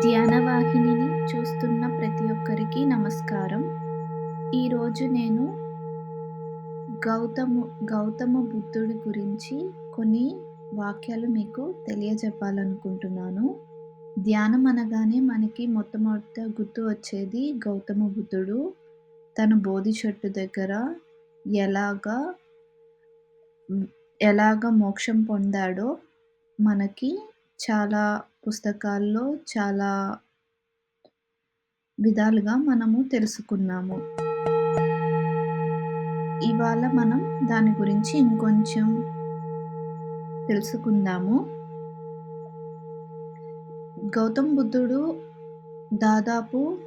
ధ్యానవాహినిని చూస్తున్న ప్రతి ఒక్కరికి నమస్కారం. ఈరోజు నేను గౌతము గౌతమ బుద్ధుడి గురించి కొన్ని వాక్యాలు మీకు తెలియజెప్పాలనుకుంటున్నాను. ధ్యానం అనగానే మనకి మొట్టమొదట గుర్తు వచ్చేది గౌతమ బుద్ధుడు. తను బోధి చెట్టు దగ్గర ఎలాగా హ్మ్, మోక్షం పొందాడో మనకి చాలా పుస్తకాల్లో చాలా విధాలుగా మనము తెలుసుకున్నాము. ఇవాళ మనం దాని గురించి ఇంకొంచెం తెలుసుకుందాము. గౌతమ్ బుద్ధుడు దాదాపు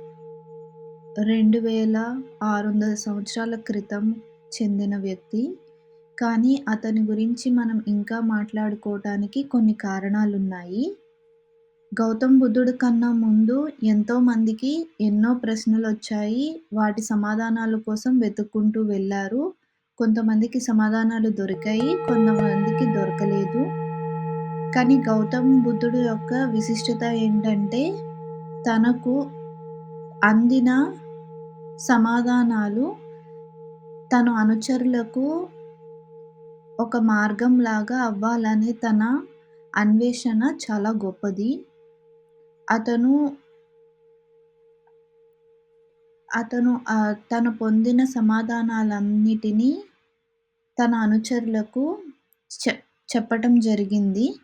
2600 సంవత్సరాల క్రితం చెందిన వ్యక్తి. కానీ అతని గురించి మనం ఇంకా మాట్లాడుకోవటానికి కొన్ని కారణాలున్నాయి. గౌతమ్ బుద్ధుడి కన్నా ముందు ఎంతోమందికి ఎన్నో ప్రశ్నలొచ్చాయి. వాటి సమాధానాల కోసం వెతుక్కుంటూ వెళ్లారు. కొంతమందికి సమాధానాలు దొరికాయి. కొంతమందికి దొరకలేదు. కానీ గౌతమ్ బుద్ధుడు యొక్క విశిష్టత ఏంటంటే, తనకు అందిన సమాధానాలు తన అనుచరులకు ఒక మార్గంలాగా అవ్వాలనే తన అన్వేషణ చాలా గొప్పది. అతను తను పొందిన సమాధానాలన్నిటినీ తన అనుచరులకు చె చెప్పటం జరిగింది.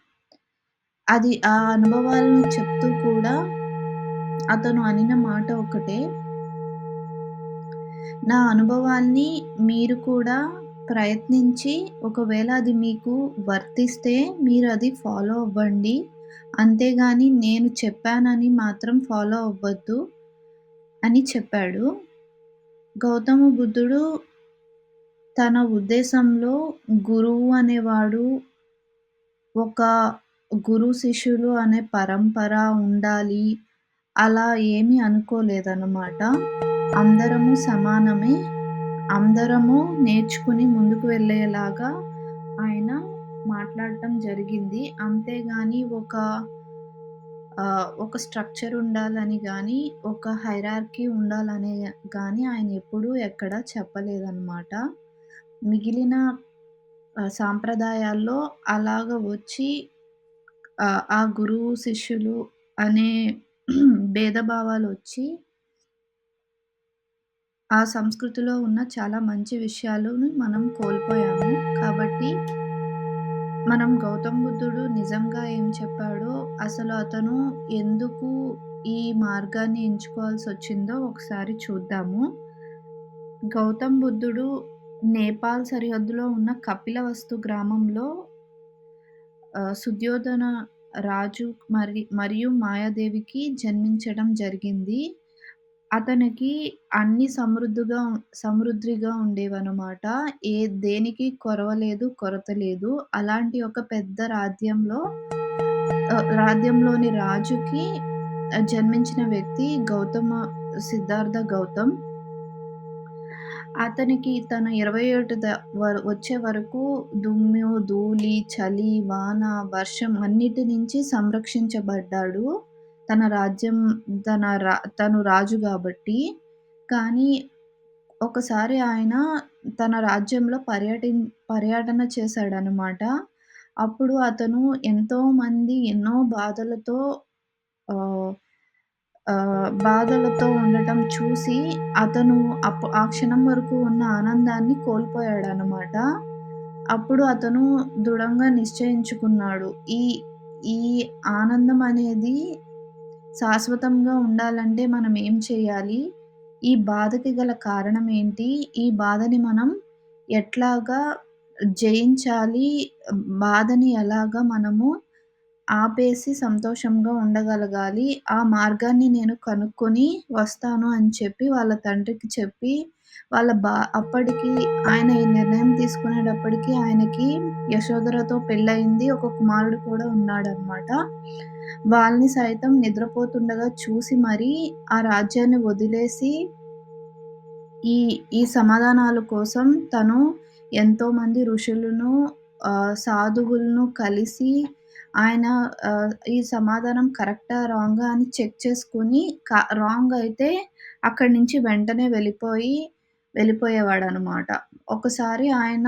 అది ఆ అనుభవాలను చెప్తూ కూడా అతను అనిన మాట ఒకటే, "నా అనుభవాన్ని మీరు కూడా ప్రయత్నించి ఒకవేళ అది మీకు వర్తిస్తే మీరది ఫాలో అవ్వండి. అంతేగాని నేను చెప్పానని మాత్రం ఫాలో అవ్వద్దు" అని చెప్పాడు. గౌతమ బుద్ధుడు తన ఉద్దేశంలో గురువు అనేవాడు ఒక గురు శిష్యులు అనే పరంపర ఉండాలి. అలా ఏమీ అనుకోలేదన్నమాట. అందరము సమానమే. అందరము నేర్చుకుని ముందుకు వెళ్ళేలాగా ఆయన మాట్లాడటం జరిగింది. అంతేగాని ఒక స్ట్రక్చర్ ఉండాలని గానీ, ఒక హైరార్కీ ఉండాలనే గానీ ఆయన ఎప్పుడూ ఎక్కడా చెప్పలేదన్నమాట. మిగిలిన సాంప్రదాయాల్లో అలాగ వచ్చి ఆ గురువు, శిష్యులు అనే భేదభావాలొచ్చి ఆ సంస్కృతిలో ఉన్న చాలా మంచి విషయాలను మనం కోల్పోయాము. కాబట్టి మనం గౌతమ్ బుద్ధుడు నిజంగా ఏం చెప్పాడో, అసలు అతను ఎందుకు ఈ మార్గాన్ని ఎంచుకోవాల్సొచ్చిందో ఒకసారి చూద్దాము. గౌతమ్ బుద్ధుడు నేపాల్ సరిహద్దులో ఉన్న కపిలవస్తు గ్రామంలో సుద్యోధన రాజు మరియు మాయాదేవికి జన్మించడం జరిగింది. అతనికి అన్నీ సమృద్ధిగా ఉండేవనమాట. దేనికి కొరవ లేదు, కొరత లేదు. అలాంటి ఒక పెద్ద రాజ్యంలోని రాజుకి జన్మించిన వ్యక్తి సిద్ధార్థ గౌతమ్. అతనికి తన 27 వచ్చే వరకు దుమ్ము, ధూళి, చలి, వాన, వర్షం అన్నిటి నుంచి సంరక్షించబడ్డాడు. తన రాజ్యం తను రాజు గాబట్టి. కానీ ఒకసారి ఆయన తన రాజ్యంలో పర్యటన చేశాడనమాట. అప్పుడు అతను ఎంతోమంది ఎన్నో ఆహ్, బాధలతో ఉండటం చూసి అతను ఆ క్షణం వరకు ఉన్న ఆనందాన్ని కోల్పోయాడనమాట. అప్పుడు అతను దృఢంగా నిశ్చయించుకున్నాడు. ఈ ఈ ఆనందం అనేది శాశ్వతంగా ఉండాలంటే మనం ఏం చేయాలి? ఈ బాధకి గల కారణం ఏంటి? ఈ బాధని మనం ఎట్లాగా జయించాలి? బాధని ఎలాగా మనము ఆపేసి సంతోషంగా ఉండగలగాలి. ఆ మార్గాన్ని నేను కనుక్కొని వస్తాను అని చెప్పి వాళ్ళ తండ్రికి చెప్పి, అప్పటికి ఆయన ఈ నిర్ణయం తీసుకునేటప్పటికి ఆయనకి యశోధరతో పెళ్లయింది. ఒక కుమారుడు కూడా ఉన్నాడనమాట. వాళ్ళని సైతం నిద్రపోతుండగా చూసి మరీ ఆ రాజ్యాన్ని వదిలేసి ఈ ఈ సమాధానాల కోసం తను ఎంతోమంది ఋషులను, సాధువులను కలిసి ఆయన ఈ సమాధానం కరెక్టా? రాంగా? అని చెక్ చేసుకొని రాంగ్ అయితే అక్కడి నుంచి వెంటనే వెళ్ళిపోయేవాడనమాట. ఒకసారి ఆయన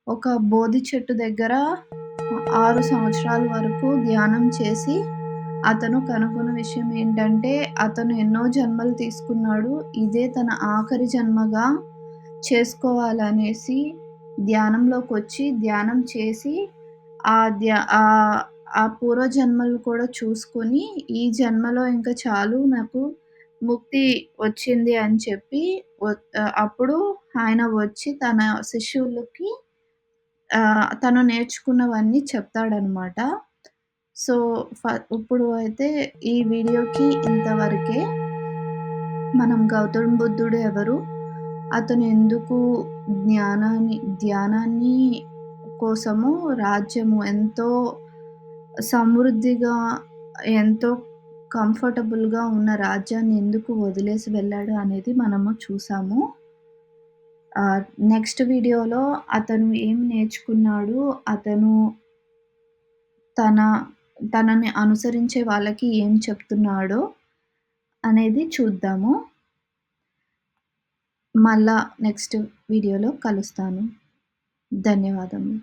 ఒక బోధి చెట్టు దగ్గర 6 సంవత్సరాల వరకు ధ్యానం చేసి, అతను కనుగొన్న విషయం ఏంటంటే, అతను ఎన్నో జన్మలు తీసుకున్నాడు. ఇదే తన ఆఖరి జన్మగా చేసుకోవాలనేసి ధ్యానంలోకొచ్చి, ధ్యానం చేసి, ఆ ధ్యా ఆహ్, ఆ పూర్వజన్మలు కూడా చూసుకొని, ఈ జన్మలో ఇంక చాలు నాకు ముక్తి వచ్చింది అని చెప్పి అప్పుడు ఆయన వచ్చి తన శిష్యులకి తను నేర్చుకున్నవన్నీ చెప్తాడనమాట. సో, ఇప్పుడు అయితే ఈ వీడియోకి ఇంతవరకే. మనం గౌతమ్ బుద్ధుడు ఎవరు? అతను ఎందుకు ధ్యానాన్ని కోసము రాజ్యము ఎంతో సమృద్ధిగా, ఎంతో కంఫర్టబుల్‌గా ఉన్న రాజ్యాన్ని ఎందుకు వదిలేసి వెళ్ళాడు అనేది మనము చూసాము. నెక్స్ట్ వీడియోలో అతను ఏం నేర్చుకున్నాడు? అతను తన తనని అనుసరించే వాళ్ళకి ఏం చెప్తున్నాడో అనేది చూద్దాము. మళ్ళా నెక్స్ట్ వీడియోలో కలుస్తాను. ధన్యవాదములు.